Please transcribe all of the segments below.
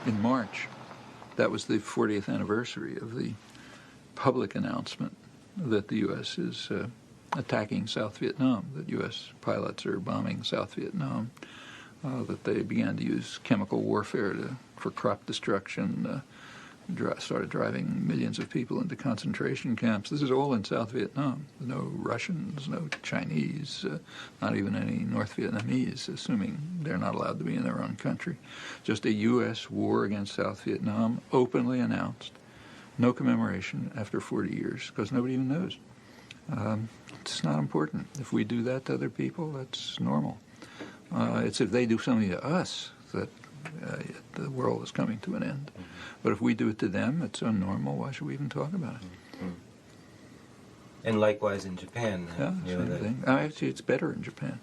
in March. That was the 40th anniversary of the public announcement that the U.S. is attacking South Vietnam, that U.S. pilots are bombing South Vietnam, that they began to use chemical warfare for crop destruction, started driving millions of people into concentration camps. This is all in South Vietnam. No Russians, no Chinese, not even any North Vietnamese, assuming they're not allowed to be in their own country. Just a U.S. war against South Vietnam, openly announced. No commemoration after 40 years, because nobody even knows. It's not important. If we do that to other people, that's normal. It's if they do something to us that the world is coming to an end. But if we do it to them, it's so normal, why should we even talk about it? And likewise in Japan. Yeah, same thing. Actually, it's better in Japan.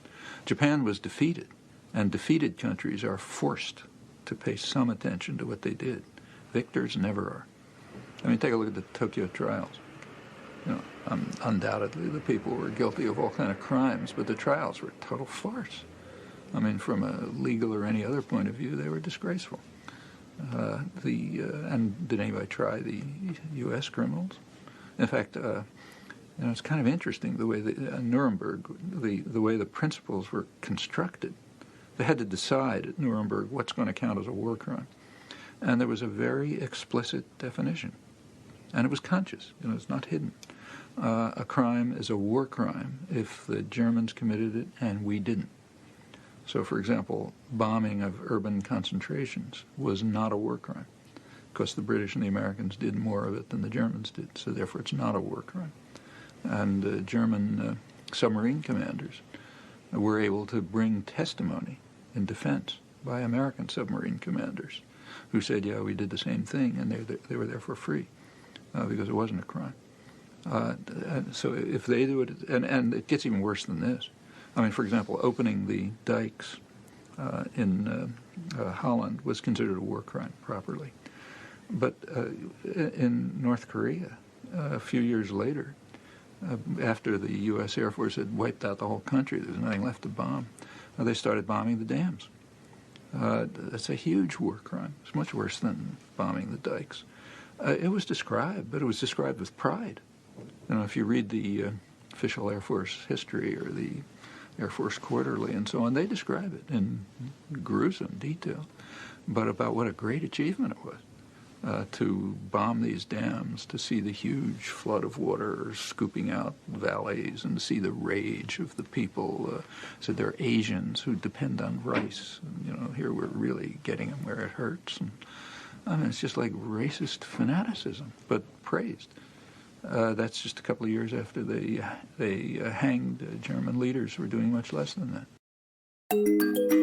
Japan was defeated, and defeated countries are forced to pay some attention to what they did. Victors never are. I mean, take a look at the Tokyo trials. Undoubtedly the people were guilty of all kind of crimes, but the trials were a total farce. I mean, from a legal or any other point of view, they were disgraceful. And did anybody try the U.S. criminals? In fact, it's kind of interesting the way Nuremberg, the way the principles were constructed. They had to decide at Nuremberg what's going to count as a war crime, and there was a very explicit definition, and it was conscious. It's not hidden. A crime is a war crime if the Germans committed it and we didn't. So, for example, bombing of urban concentrations was not a war crime because the British and the Americans did more of it than the Germans did, so therefore it's not a war crime. And German submarine commanders were able to bring testimony in defense by American submarine commanders who said, yeah, we did the same thing, and they were therefore free because it wasn't a crime. So if they do it, and it gets even worse than this. I mean, for example, opening the dikes in Holland was considered a war crime properly. But in North Korea, a few years later, after the U.S. Air Force had wiped out the whole country, there was nothing left to bomb, they started bombing the dams. That's a huge war crime. It's much worse than bombing the dikes. It was described, but it was described with pride. If you read the official Air Force history or the Air Force Quarterly and so on, they describe it in gruesome detail, but about what a great achievement it was to bomb these dams, to see the huge flood of water scooping out valleys, and to see the rage of the people. So they're Asians who depend on rice. And, here we're really getting them where it hurts. And, it's just like racist fanaticism, but praised. That's just a couple of years after they hanged German leaders who were doing much less than that.